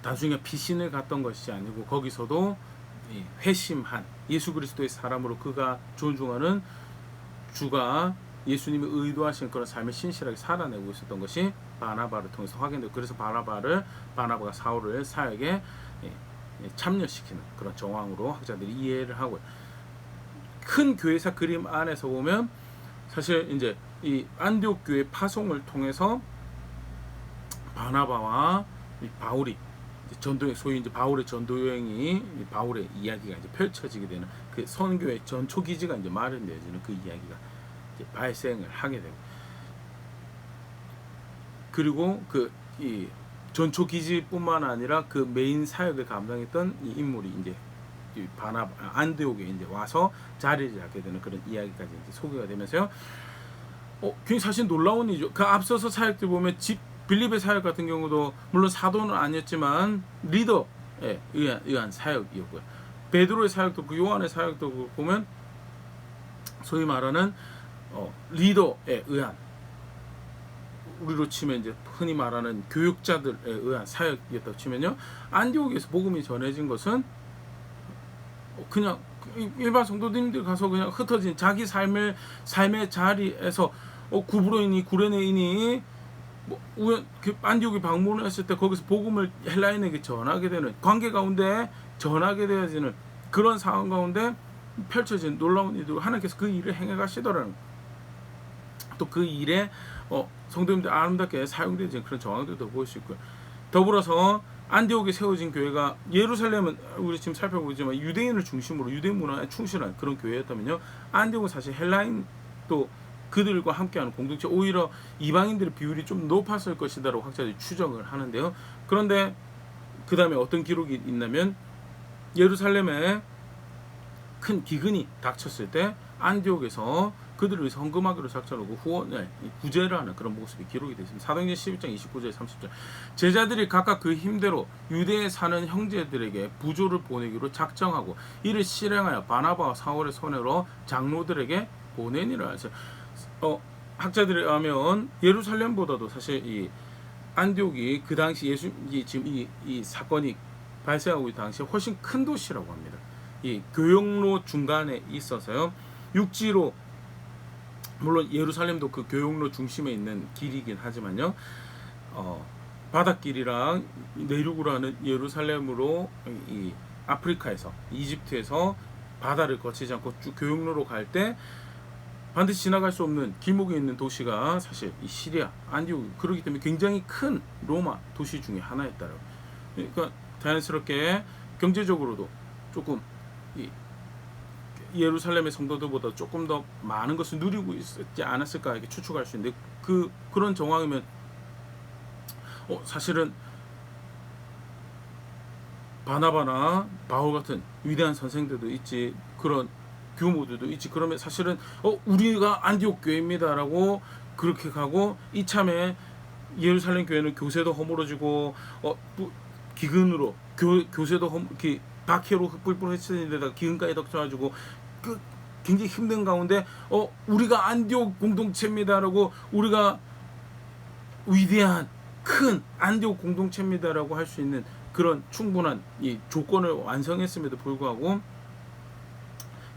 나중에 피신을 갔던 것이 아니고 거기서도 회심한 예수 그리스도의 사람으로 그가 존중하는 주가 예수님이 의도하신 그런 삶을 신실하게 살아내고 있었던 것이 바나바를 통해서 확인되고, 그래서 바나바가 사울을 사역에 참여시키는 그런 정황으로 학자들이 이해를 하고, 큰 교회사 그림 안에서 보면 사실 이제 이 안디옥 교회 파송을 통해서 바나바와 바울이 전도행, 소위 이제 바울의 전도 여행이, 바울의 이야기가 이제 펼쳐지게 되는 그 선교의 전초 기지가 이제 마련되어지는 그 이야기가 이제 발생을 하게 되고, 그리고 그 이 전초 기지뿐만 아니라 그 메인 사역을 감당했던 이 인물이 이제 안디옥에 이제 와서 자리를 잡게 되는 그런 이야기까지 이제 소개가 되면서요. 굉장히 사실 놀라운 일이죠. 그 앞서서 사역들 보면 빌립의 사역 같은 경우도 물론 사도는 아니었지만 리더에 의한 사역이었고요. 베드로의 사역도, 그 요한의 사역도 보면 소위 말하는 리더에 의한, 우리로 치면 이제 흔히 말하는 교육자들에 의한 사역이었다고 치면요, 안디옥에서 복음이 전해진 것은 그냥 일반 성도님들 가서 그냥 흩어진 자기 삶의 자리에서 구브로이니 구레네이니 안디옥에 방문을 했을 때 거기서 복음을 헬라인에게 전하게 되는 관계 가운데 전하게 되어지는 그런 상황 가운데 펼쳐진 놀라운 일들, 하나님께서 그 일을 행해 가시더라는, 또 그 일에 성도님들 아름답게 사용되어진 그런 정황들도 볼 수 있고요. 더불어서 안디옥에 세워진 교회가, 예루살렘은 우리 지금 살펴보지만 유대인을 중심으로 유대인 문화에 충실한 그런 교회였다면요, 안디옥은 사실 헬라인 또 그들과 함께하는 공동체, 오히려 이방인들의 비율이 좀 높았을 것이다라고 학자들이 추정을 하는데요. 그런데 그 다음에 어떤 기록이 있냐면, 예루살렘에 큰 기근이 닥쳤을 때 안디옥에서 그들을 위해서 헌금하기로 작정하고 후원을, 구제를 하는 그런 모습이 기록이 되어 있습니다. 사도행전 11장 29절 30절. 제자들이 각각 그 힘대로 유대에 사는 형제들에게 부조를 보내기로 작정하고 이를 실행하여 바나바와 사울의 손으로 장로들에게 보내니라. 학자들에 의하면 예루살렘보다도 사실 이 안디옥이 그 당시 지금 이 사건이 발생하고 있는 당시에 훨씬 큰 도시라고 합니다. 이 교역로 중간에 있어서요, 육지로, 물론 예루살렘도 그 교역로 중심에 있는 길이긴 하지만요, 바닷길이랑 내륙으로 하는 예루살렘으로 이 아프리카에서 이집트에서 바다를 거치지 않고 쭉 교역로로 갈 때 반드시 지나갈 수 없는 길목에 있는 도시가 사실 이 시리아 안디옥, 그렇기 때문에 굉장히 큰 로마 도시 중에 하나였다라고. 그러니까 자연스럽게 경제적으로도 조금 이 예루살렘의 성도들보다 조금 더 많은 것을 누리고 있지 않았을까 이렇게 추측할 수 있는데, 그런 정황이면 사실은 바나바나 바울 같은 위대한 선생들도 있지, 그런 규모들도 있지. 그러면 사실은 우리가 안디옥 교회입니다라고 그렇게 가고, 이참에 예루살렘 교회는 교세도 허물어지고 기근으로 교세도 박해로 뿔뿔 흩어진 데다가 기근까지 덮쳐가지고 굉장히 힘든 가운데 우리가 안디옥 공동체입니다라고, 우리가 위대한 큰 안디옥 공동체입니다라고 할 수 있는 그런 충분한 이 조건을 완성했음에도 불구하고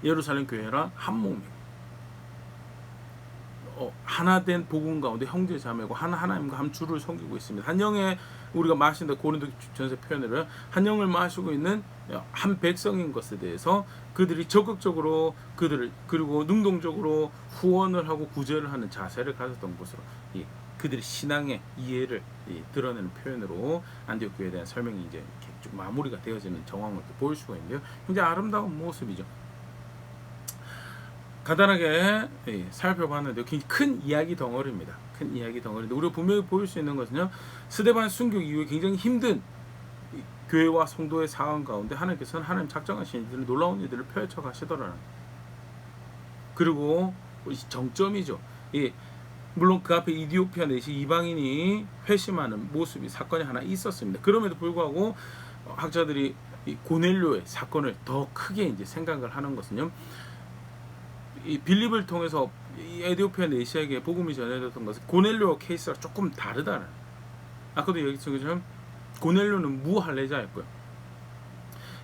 예루살렘 교회랑 한 몸이고 하나된 복음 가운데 형제 자매고 하나님과 한 주를 섬기고 있습니다. 한 영에 우리가 마신다, 고린도전서 표현으로 한 영을 마시고 있는 한 백성인 것에 대해서 그들이 적극적으로 그들을 그리고 능동적으로 후원을 하고 구제를 하는 자세를 가졌던 것으로 그들의 신앙의 이해를 드러내는 표현으로 안디옥 교회에 대한 설명이 이제 이렇게 쭉 마무리가 되어지는 정황을 이렇게 볼 수가 있는데요. 굉장히 아름다운 모습이죠. 간단하게 살펴봤는데 굉장히 큰 이야기 덩어리입니다. 큰 이야기 덩어리인데 우리가 분명히 보일 수 있는 것은요, 스데반 순교 이후에 굉장히 힘든 교회와 성도의 상황 가운데 하나님께서는 하나님 작정하신 일들을, 놀라운 일들을 펼쳐 가시더라는. 그리고 정점이죠. 물론 그 앞에 이디오피아 내시 이방인이 회심하는 모습이 사건이 하나 있었습니다. 그럼에도 불구하고 학자들이 이 고넬료의 사건을 더 크게 이제 생각을 하는 것은요, 이 빌립을 통해서 이 에디오피아 내시에게 복음이 전해졌던 것은 고넬료 케이스가 조금 다르다는. 아까도 얘기했던 것처럼 고넬료는 무할례자였고요,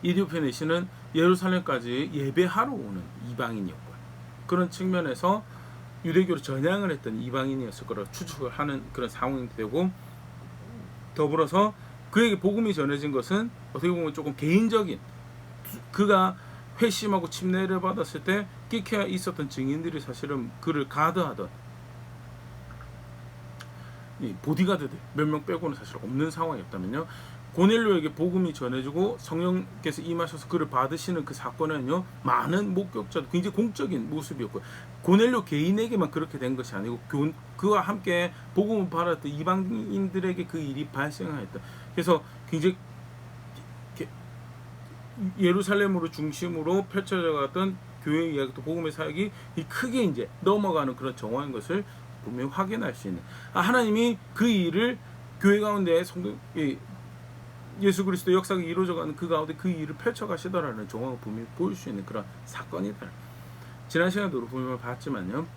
이디오피아 내시는 예루살렘까지 예배하러 오는 이방인이었고요. 그런 측면에서 유대교로 전향을 했던 이방인이었을 거라고 추측을 하는 그런 상황이 되고, 더불어서 그에게 복음이 전해진 것은 어떻게 보면 조금 개인적인, 그가 회심하고 침례를 받았을 때 끼케에 있었던 증인들이 사실은 그를 가드하던 이 보디가드들 몇 명 빼고는 사실 없는 상황이었다면요, 고넬료에게 복음이 전해지고 성령께서 임하셔서 그를 받으시는 그 사건은요, 많은 목격자도 굉장히 공적인 모습이었고요, 고넬료 개인에게만 그렇게 된 것이 아니고 그와 함께 복음을 받았던 이방인들에게 그 일이 발생하였다. 그래서 굉장히 예루살렘으로 중심으로 펼쳐져 갔던 교회 이야기도 복음의 사역이 크게 이제 넘어가는 그런 정황인 것을 분명히 확인할 수 있는, 하나님이 그 일을 교회 가운데 예수 그리스도 역사가 이루어져가는 그 가운데 그 일을 펼쳐가시더라는 정황을 분명히 보일 수 있는 그런 사건이다. 지난 시간에도 분명히 봤지만요,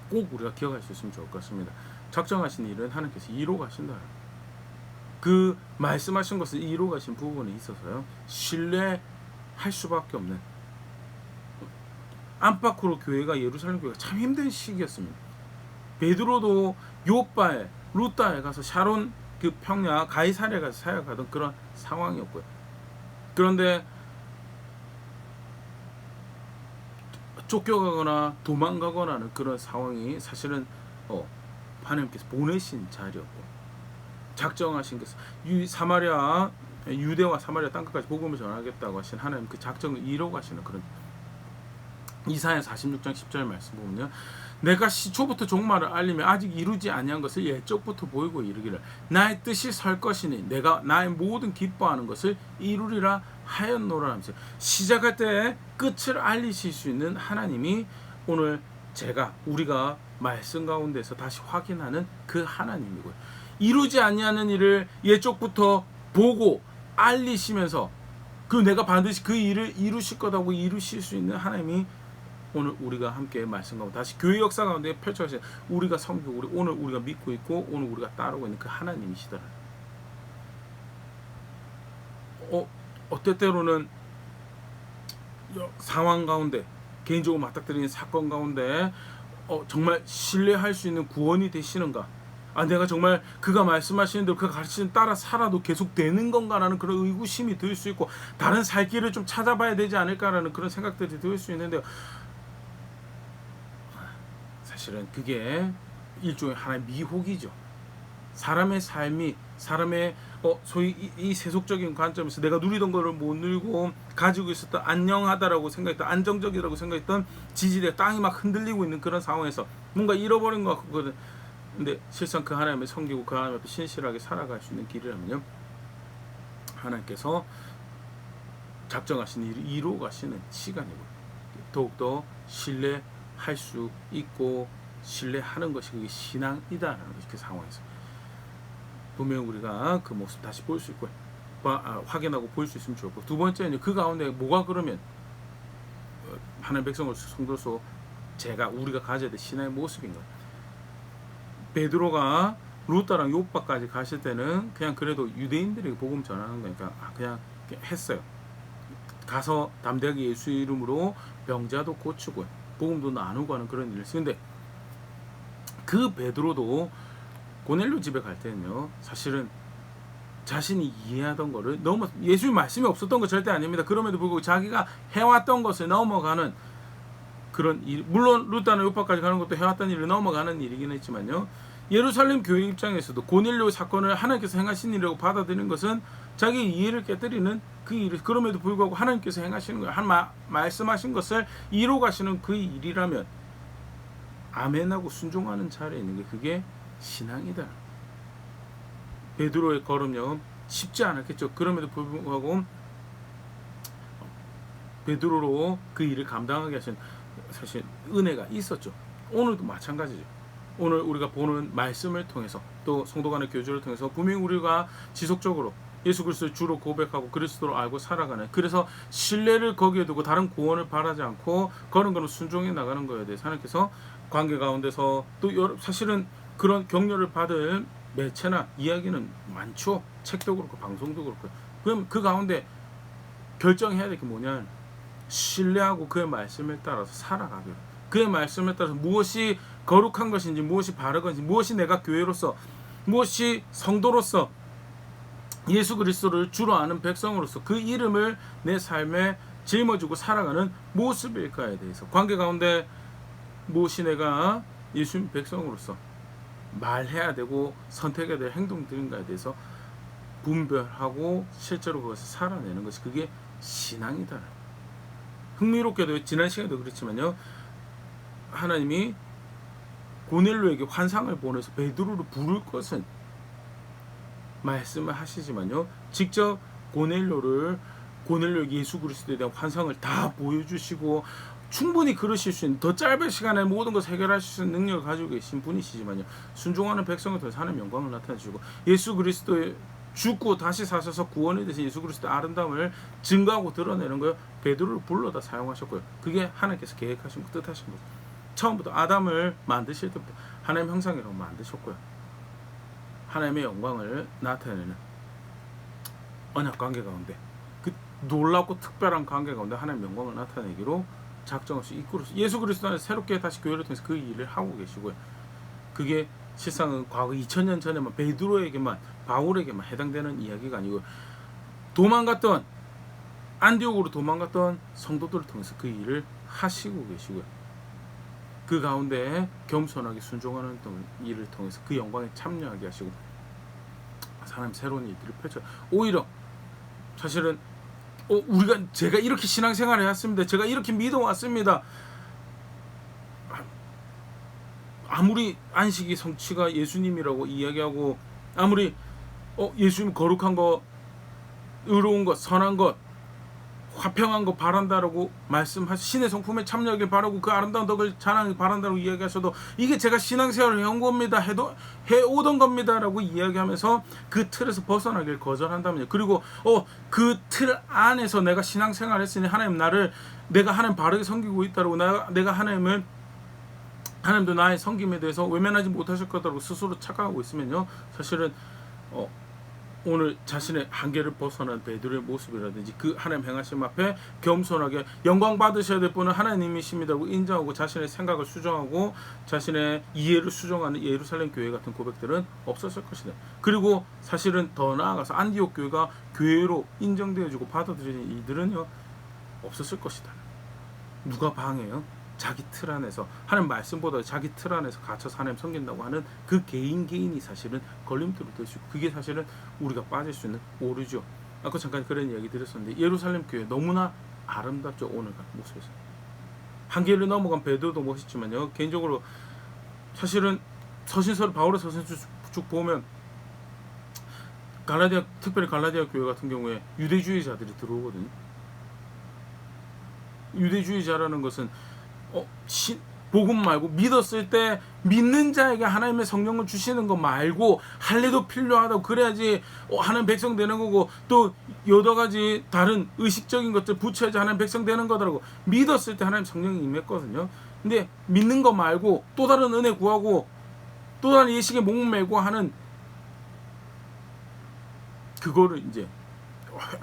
꼭 우리가 기억할 수 있으면 좋을 것 같습니다. 작정하신 일은 하나님께서 이루어가신다. 그 말씀하신 것을 이루어가신 부분에 있어서요, 신뢰할 수밖에 없는, 안팎으로 교회가, 예루살렘 교회가 참 힘든 시기였습니다. 베드로도 요바에 루다에 가서 샤론 그 평야 가이사랴에 가서 사역하던 그런 상황이었고요. 그런데 쫓겨가거나 도망가거나 하는 그런 상황이 사실은 하나님께서 보내신 자리였고, 작정하신 것은 사마리아, 유대와 사마리아 땅끝까지 복음을 전하겠다고 하신 하나님 그 작정을 이루어가시는 그런, 이사야 46장 10절 말씀 보면요, 내가 시초부터 종말을 알리며 아직 이루지 아니한 것을 예적부터 보이고 이르기를 나의 뜻이 설 것이니 내가 나의 모든 기뻐하는 것을 이루리라 하였노라 하면서 시작할 때 끝을 알리실 수 있는 하나님이 오늘 우리가 말씀 가운데서 다시 확인하는 그 하나님이고요, 이루지 아니하는 일을 예적부터 보고 알리시면서 그리고 내가 반드시 그 일을 이루실 거다고 이루실 수 있는 하나님이 오늘 우리가 함께 말씀 가운데 다시 교회 역사 가운데 펼쳐지는, 우리가 섬기고 오늘 우리가 믿고 있고 오늘 우리가 따르고 있는 그 하나님이시더라. 때때로는 상황 가운데, 개인적으로 맞닥뜨리는 사건 가운데 정말 신뢰할 수 있는 구원이 되시는가, 내가 정말 그가 말씀하시는 대로 그가 가르치는 따라 살아도 계속 되는 건가라는 그런 의구심이 들 수 있고, 다른 살 길을 좀 찾아봐야 되지 않을까라는 그런 생각들이 들 수 있는데요. 사실은 그게 일종의 하나의 미혹이죠. 사람의 삶이, 사람의 소위 이 세속적인 관점에서 내가 누리던 거를 못 누리고 가지고 있었던 안녕하다라고 생각했던, 안정적이라고 생각했던 지지대 땅이 막 흔들리고 있는 그런 상황에서 뭔가 잃어버린 것 같거든. 근데 실상 그 하나님을 섬기고 그 하나님 앞에 신실하게 살아갈 수 있는 길이라면요, 하나님께서 작정하신 일을 이루어 가시는 시간이고, 더욱더 신뢰할 수 있고 신뢰하는 것이 그게 신앙이다라는 것이 그 상황에서 분명 우리가 그 모습 다시 볼 수 있고 확인하고 볼 수 있으면 좋고, 두 번째는 그 가운데 뭐가 그러면 하나님 백성으로서 성도로서 우리가 가져야 될 신앙의 모습인 거예요. 베드로가 루다랑 요바까지 가실 때는 그냥 그래도 유대인들에게 복음 전하는 거니까 그냥 했어요. 가서 담대하게 예수 이름으로 병자도 고치고 복음도 나누고 하는 그런 일을 했는데, 그 베드로도 고넬료 집에 갈 때는요, 사실은 자신이 이해하던 거를 예수의 말씀이 없었던 거 절대 아닙니다. 그럼에도 불구하고 자기가 해왔던 것을 넘어가는 그런 일, 물론 루다나 요파까지 가는 것도 해왔던 일을 넘어가는 일이긴 했지만요, 예루살렘 교회 입장에서도 고넬료 사건을 하나님께서 행하신 일이라고 받아들이는 것은 자기의 이해를 깨뜨리는 그 일을, 그럼에도 불구하고 하나님께서 행하시는 거예요. 말씀하신 것을 이루어 가시는 그 일이라면 아멘하고 순종하는 자리에 있는 게 그게 신앙이다. 베드로의 걸음요, 쉽지 않았겠죠. 그럼에도 불구하고 베드로로 그 일을 감당하게 하신 사실 은혜가 있었죠. 오늘도 마찬가지죠. 오늘 우리가 보는 말씀을 통해서, 또 성도 간의 교제를 통해서 분명히 우리가 지속적으로 예수 그리스도를 주로 고백하고 그리스도를 알고 살아가는, 그래서 신뢰를 거기에 두고 다른 구원을 바라지 않고 그런 거는 순종해 나가는 거에 대해서 하나님께서 관계 가운데서 또 사실은 그런 격려를 받을 매체나 이야기는 많죠. 책도 그렇고 방송도 그렇고. 그럼 그 가운데 결정해야 될 게 뭐냐, 신뢰하고 그의 말씀을 따라서 살아가기로, 그의 말씀에 따라서 무엇이 거룩한 것인지, 무엇이 바른 것인지, 무엇이 내가 교회로서, 무엇이 성도로서 예수 그리스도를 주로 아는 백성으로서 그 이름을 내 삶에 짊어지고 살아가는 모습일까에 대해서, 관계 가운데 무엇이 내가 예수님 백성으로서 말해야 되고 선택해야 될 행동들인가에 대해서 분별하고 실제로 그것을 살아내는 것이 그게 신앙이다. 흥미롭게도 지난 시간에도 그랬지만요, 하나님이 고넬료에게 환상을 보내서 베드로를 부를 것은 말씀을 하시지만요, 직접 고넬료에게 예수 그리스도에 대한 환상을 다 보여주시고 충분히 그러실 수 있는, 더 짧은 시간에 모든 것을 해결하실 수 있는 능력을 가지고 계신 분이시지만요, 순종하는 백성을 통해서 하나님의 영광을 나타내시고 예수 그리스도의 죽고 다시 사셔서 구원에 대해서 예수 그리스도의 아름다움을 증거하고 드러내는 거예요. 베드로를 불러다 사용하셨고요. 그게 하나님께서 계획하신 거, 뜻하신 거. 처음부터 아담을 만드실 때부터 하나님 형상이라고 만드셨고요. 하나님의 영광을 나타내는 언약 관계 가운데, 그 놀랍고 특별한 관계 가운데 하나님의 영광을 나타내기로 작정없이 이끌어서 예수 그리스도 안에서 새롭게 다시 교회를 통해서 그 일을 하고 계시고요. 그게 실상은 과거 2000년 전에만 베드로에게만, 바울에게만 해당되는 이야기가 아니고 도망갔던, 안디옥으로 도망갔던 성도들을 통해서 그 일을 하시고 계시고요. 그 가운데 겸손하게 순종하는 일을 통해서 그 영광에 참여하게 하시고 하나님 새로운 일들을 펼쳐, 오히려 사실은 제가 이렇게 신앙생활을 해왔습니다, 제가 이렇게 믿어왔습니다, 아무리 안식이 성취가 예수님이라고 이야기하고, 아무리 예수님 거룩한 것, 의로운 것, 선한 것, 화평한 거 바란다라고 말씀하시, 신의 성품에 참여하길 바라고 그 아름다운 덕을 자랑하길 바란다라고 이야기하셔도, 이게 제가 신앙생활을 해온 겁니다, 해오던 겁니다라고 이야기하면서 그 틀에서 벗어나길 거절한다면요, 그리고 그 틀 안에서 내가 신앙생활을 했으니 내가 하나님 바르게 섬기고 있다라고, 내가 하나님도 나의 섬김에 대해서 외면하지 못하실 거다라고 스스로 착각하고 있으면요, 사실은 오늘 자신의 한계를 벗어난 베드로의 모습이라든지 그 하나님 행하심 앞에 겸손하게 영광 받으셔야 될 분은 하나님이십니다고 인정하고 자신의 생각을 수정하고 자신의 이해를 수정하는 예루살렘 교회 같은 고백들은 없었을 것이다. 그리고 사실은 더 나아가서 안디옥 교회가 교회로 인정되어지고 받아들여진 이들은요 없었을 것이다. 누가 방해요? 자기 틀 안에서 하나님 말씀보다 자기 틀 안에서 갇혀서 하나님 섬긴다고 하는 그 개인이 사실은 걸림돌이 될 수 있고 그게 사실은 우리가 빠질 수 있는 오류죠. 아까 잠깐 그런 이야기 드렸었는데 예루살렘 교회 너무나 아름답죠. 오늘 같은 모습에서 한계를 넘어간 베드로도 멋있지만요 개인적으로 사실은 서신서를 바울의 서신서 쭉 보면 갈라디아 특별히 갈라디아 교회 같은 경우에 유대주의자들이 들어오거든요. 유대주의자라는 것은 복음 말고 믿었을 때 믿는 자에게 하나님의 성령을 주시는 거 말고 할례도 필요하다고 그래야지 하나님 백성 되는 거고 또 여러 가지 다른 의식적인 것들 붙여야지 하나님 백성 되는 거더라고. 믿었을 때 하나님 성령이 임했거든요. 근데 믿는 거 말고 또 다른 은혜 구하고 또 다른 예식에 목매고 하는 그거를 이제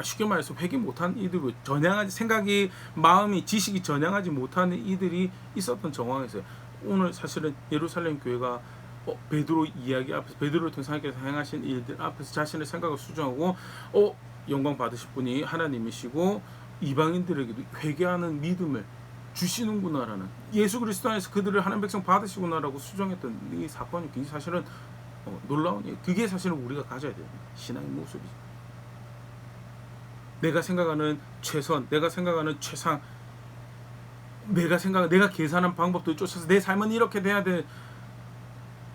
쉽게 말해서 회개 못한 이들로 전향하지 생각이 마음이 지식이 전향하지 못하는 이들이 있었던 정황에서 오늘 사실은 예루살렘 교회가 베드로 이야기 앞에서 베드로를 통해서 하나님께서 행하신 일들 앞에서 자신의 생각을 수정하고 영광 받으실 분이 하나님이시고 이방인들에게도 회개하는 믿음을 주시는구나라는 예수 그리스도 안에서 그들을 하나님 백성 받으시구나라고 수정했던 이 사건이 그게 사실은 놀라운 일. 그게 사실은 우리가 가져야 되는 신앙의 모습이죠. 내가 생각하는 최선, 내가 생각하는 최상, 내가 계산한 방법도 쫓아서 내 삶은 이렇게 돼야 돼.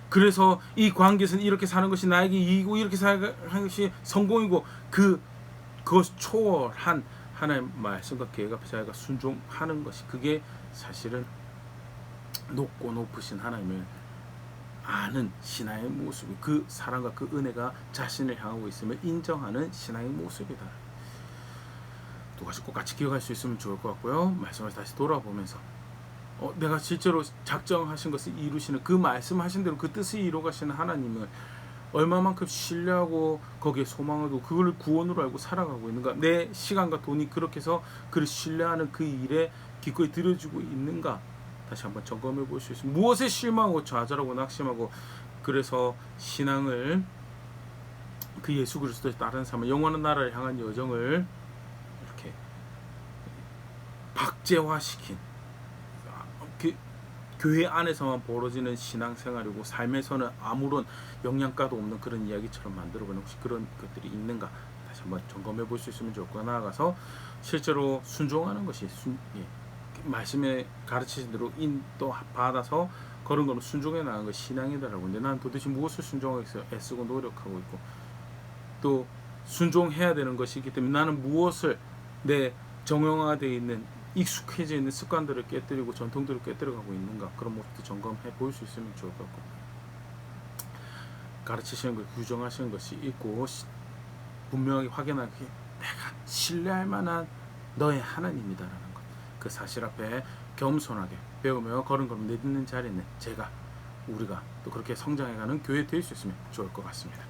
그래서 이 관계에서는 이렇게 사는 것이 나에게 이익이고 이렇게 사는 것이 성공이고 그것 초월한 하나님의 말씀과 계획 앞에 자기가 순종하는 것이 그게 사실은 높고 높으신 하나님을 아는 신앙의 모습이 그 사랑과 그 은혜가 자신을 향하고 있음을 인정하는 신앙의 모습이다. 두 가지 꼭 같이 기억할 수 있으면 좋을 것 같고요. 말씀을 다시 돌아보면서 내가 실제로 작정하신 것을 이루시는 그 말씀하신 대로 그 뜻을 이루가시는 하나님을 얼마만큼 신뢰하고 거기에 소망을 두고 그걸 구원으로 알고 살아가고 있는가. 내 시간과 돈이 그렇게 해서 그를 신뢰하는 그 일에 기꺼이 들여지고 있는가. 다시 한번 점검해 볼 수 있습니다. 무엇에 실망하고 좌절하고 낙심하고 그래서 신앙을 그 예수 그리스도의 다른 삶을 영원한 나라를 향한 여정을 이렇게 박제화시킨 그 교회 안에서만 벌어지는 신앙생활이고 삶에서는 아무런 영양가도 없는 그런 이야기처럼 만들어보는 혹시 그런 것들이 있는가 다시 한번 점검해 볼 수 있으면 좋고 나아가서 실제로 순종하는 것이 말씀에 가르치신 대로 인도 받아서 그런 거는 순종해 나가는 것이 신앙이다라고. 근데 난 도대체 무엇을 순종하겠어요? 애쓰고 노력하고 있고 또 순종해야 되는 것이기 때문에 나는 무엇을 내 정형화되어 있는 익숙해져 있는 습관들을 깨뜨리고 전통들을 깨뜨려가고 있는가 그런 모습도 점검해 볼 수 있으면 좋을 것 같고 가르치시는 걸 규정하시는 것이 있고 분명하게 확인하게 내가 신뢰할 만한 너의 하나님이다라는 것 그 사실 앞에 겸손하게 배우며 걸음걸음 내딛는 자리는 우리가 또 그렇게 성장해가는 교회 될 수 있으면 좋을 것 같습니다.